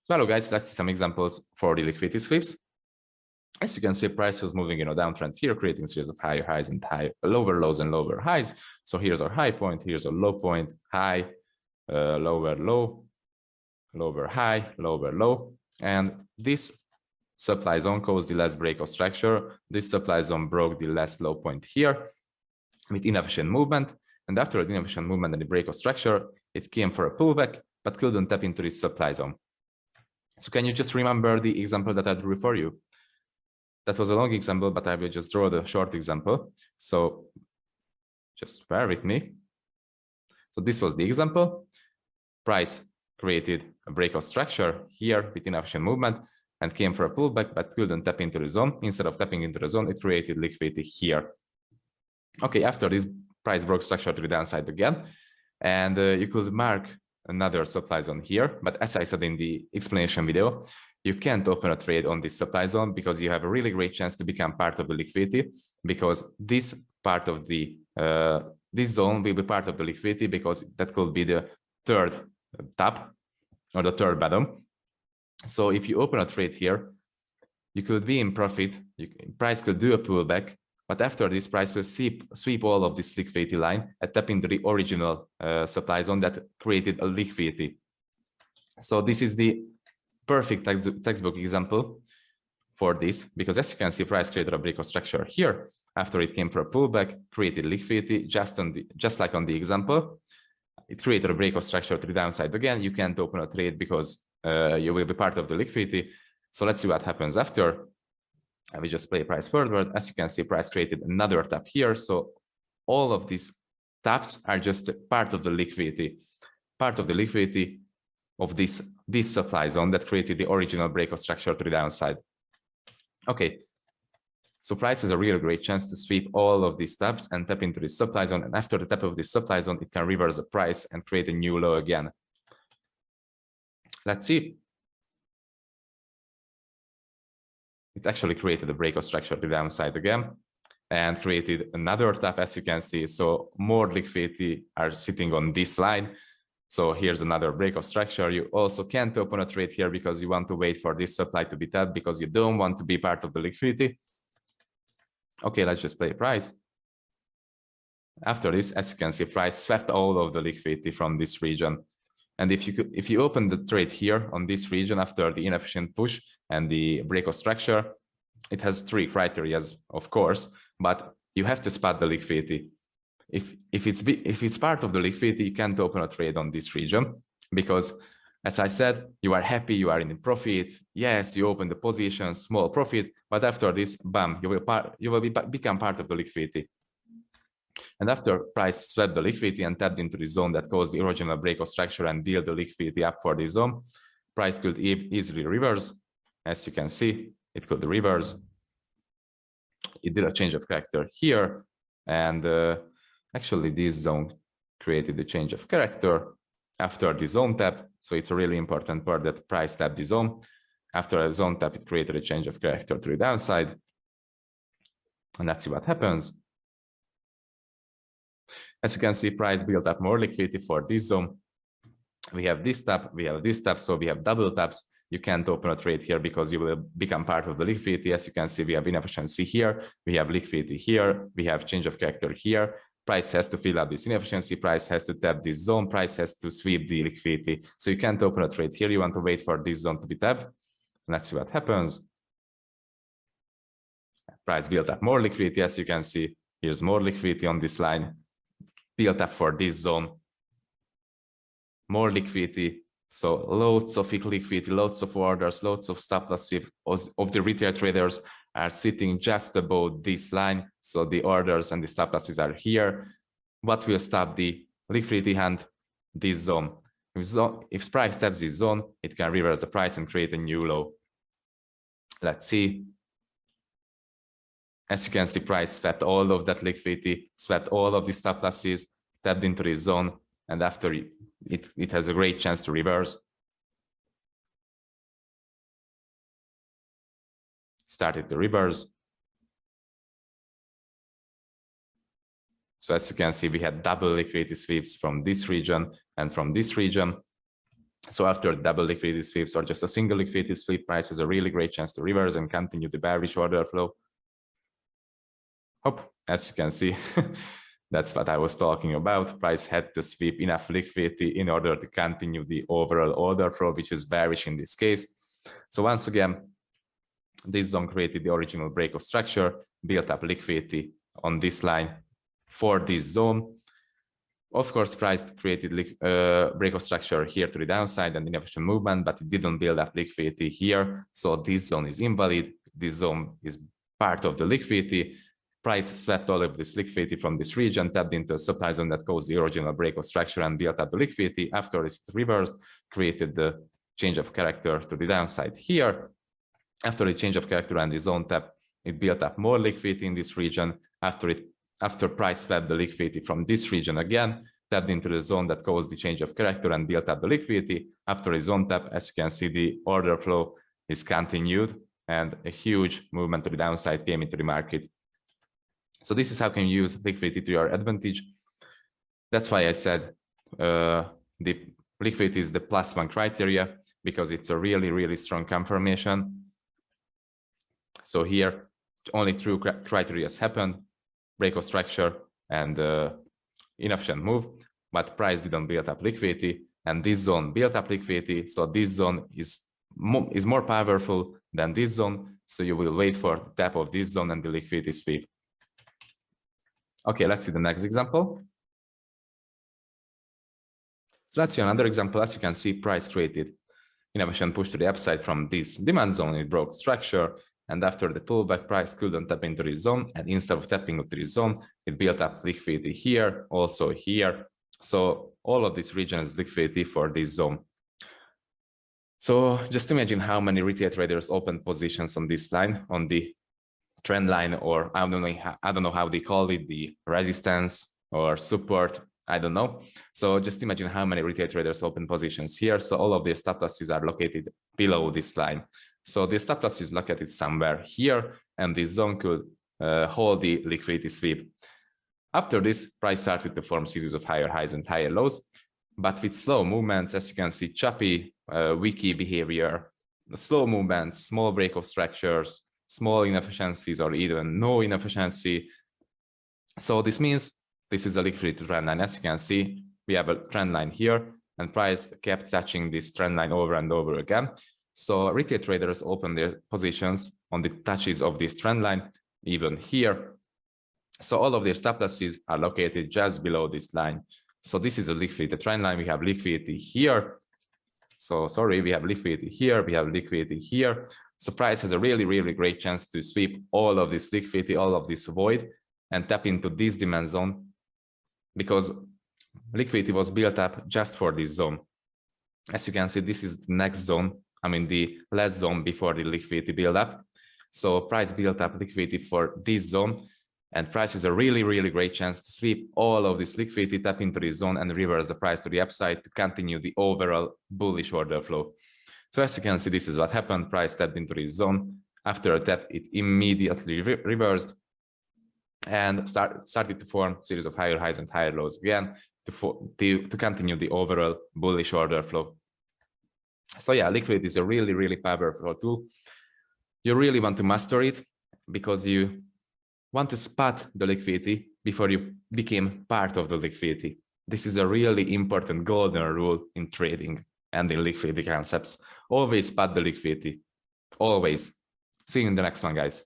So hello guys, let's see some examples for the liquidity sweeps. As you can see, price was moving in a downtrend here, creating a series of higher highs and lower lows and lower highs. So here's our high point, here's a low point, high, lower low, lower high, lower low. And this supply zone caused the last break of structure. This supply zone broke the last low point here with inefficient movement. And after the inefficient movement and the break of structure, it came for a pullback, but couldn't tap into this supply zone. So can you just remember the example that I drew for you? That was a long example, but I will just draw the short example. So just bear with me. So this was the example. Price created a break of structure here with inefficient movement and came for a pullback, but couldn't tap into the zone. Instead of tapping into the zone, it created liquidity here. Okay, after this, price broke structure to the downside again. And you could mark another supply zone here. But as I said in the explanation video, you can't open a trade on this supply zone because you have a really great chance to become part of the liquidity, because this part of the this zone will be part of the liquidity, because that could be the third top or the third bottom. So if you open a trade here, you could be in profit. Price could do a pullback, but after this, price will sweep all of this liquidity line and tap into the original supply zone that created a liquidity. So this is the perfect textbook example for this, because as you can see, price created a break of structure here. After it came for a pullback, created liquidity just like on the example. It created a break of structure to the downside again. You can't open a trade because you will be part of the liquidity. So let's see what happens after. I will just play price forward. As you can see, price created another tap here. So all of these taps are just part of the liquidity of this supply zone that created the original break of structure to the downside. Okay, so price has a really great chance to sweep all of these taps and tap into this supply zone. And after the tap of this supply zone, it can reverse the price and create a new low again. Let's see. It actually created a break of structure to the downside again and created another tap, as you can see. So more liquidity are sitting on this line. So here's another break of structure. You also can't open a trade here because you want to wait for this supply to be tapped, because you don't want to be part of the liquidity. Okay, let's just play price. After this, as you can see, price swept all of the liquidity from this region. And if you open the trade here on this region after the inefficient push and the break of structure, it has three criteria, of course, but you have to spot the liquidity. If it's part of the liquidity, you can't open a trade on this region, because as I said, you are happy, you are in profit. Yes, you open the position, small profit, but after this, bam, you will become part of the liquidity. And after price swept the liquidity and tapped into the zone that caused the original break of structure and build the liquidity up for this zone, price could easily reverse. As you can see, it could reverse. It did a change of character here, and actually this zone created the change of character after the zone tap. So it's a really important part that price tapped the zone. After a zone tap, it created a change of character to the downside. And let's see what happens. As you can see, price built up more liquidity for this zone. We have this tap, we have this tap, so we have double taps. You can't open a trade here because you will become part of the liquidity. As you can see, we have inefficiency here, we have liquidity here, we have change of character here. Price has to fill up this inefficiency, price has to tap this zone, price has to sweep the liquidity. So you can't open a trade here, you want to wait for this zone to be tapped. Let's see what happens. Price built up more liquidity, as you can see. Here's more liquidity on this line, built up for this zone. More liquidity, so loads of liquidity, loads of orders, loads of stop losses of the retail traders are sitting just above this line. So the orders and the stop losses are here. What will stop the liquidity hand? This zone. If price taps this zone, it can reverse the price and create a new low. Let's see. As you can see, price swept all of that liquidity, swept all of the stop losses, tapped into this zone, and after it has a great chance to reverse. Started to reverse. So as you can see, we had double liquidity sweeps from this region and from this region. So after double liquidity sweeps or just a single liquidity sweep, price has a really great chance to reverse and continue the bearish order flow. As you can see, that's what I was talking about. Price had to sweep enough liquidity in order to continue the overall order flow, which is bearish in this case. So once again, this zone created the original breakout structure, built up liquidity on this line for this zone. Of course, price created breakout structure here to the downside and inefficient movement, but it didn't build up liquidity here. So this zone is invalid. This zone is part of the liquidity. Price swept all of this liquidity from this region, tapped into a supply zone that caused the original breakout structure and built up the liquidity. After this, it reversed, created the change of character to the downside here. After the change of character and the zone tap, it built up more liquidity in this region. After price swept the liquidity from this region again, tapped into the zone that caused the change of character and built up the liquidity. After the zone tap, as you can see, the order flow is continued and a huge movement to the downside came into the market. So this is how you can use liquidity to your advantage. That's why I said the liquidity is the +1 criteria, because it's a really, really strong confirmation. So here, only 2 criteria happened: breakout structure and inefficient move, but price didn't build up liquidity, and this zone built up liquidity. So this zone is more powerful than this zone. So you will wait for the tap of this zone and the liquidity sweep. Okay, let's see the next example. So let's see another example. As you can see, price created inefficient push to the upside from this demand zone. It broke structure, and after the pullback, price couldn't tap into this zone, and instead of tapping into this zone, it built up liquidity here, also here. So all of this region is liquidity for this zone. So just imagine how many retail traders opened positions on this line, on the trend line, or I don't know how they call it, the resistance or support, I don't know. So just imagine how many retail traders open positions here. So all of the stop losses are located below this line. So the stop loss is located somewhere here, and this zone could hold the liquidity sweep. After this, price started to form series of higher highs and higher lows, but with slow movements, as you can see, choppy, wiki behavior, slow movements, small breakout structures, small inefficiencies, or even no inefficiency. So this means this is a liquidity trend line. As you can see, we have a trend line here, and price kept touching this trend line over and over again. So retail traders open their positions on the touches of this trend line, even here. So all of their stop losses are located just below this line. So this is a liquidity trend line. We have liquidity here. So sorry, we have liquidity here, we have liquidity here. So price has a really, really great chance to sweep all of this liquidity, all of this void, and tap into this demand zone, because liquidity was built up just for this zone. As you can see, this is the next zone, I mean the last zone before the liquidity build up. So price built up liquidity for this zone, and price has a really, really great chance to sweep all of this liquidity, tap into this zone, and reverse the price to the upside to continue the overall bullish order flow. So as you can see, this is what happened. Price tapped into this zone. After a tap, it immediately reversed and started to form a series of higher highs and higher lows again to continue the overall bullish order flow. So yeah, liquidity is a really, really powerful tool. You really want to master it, because you want to spot the liquidity before you became part of the liquidity. This is a really important golden rule in trading and in liquidity concepts. Always spot the liquidity. Always. See you in the next one, guys.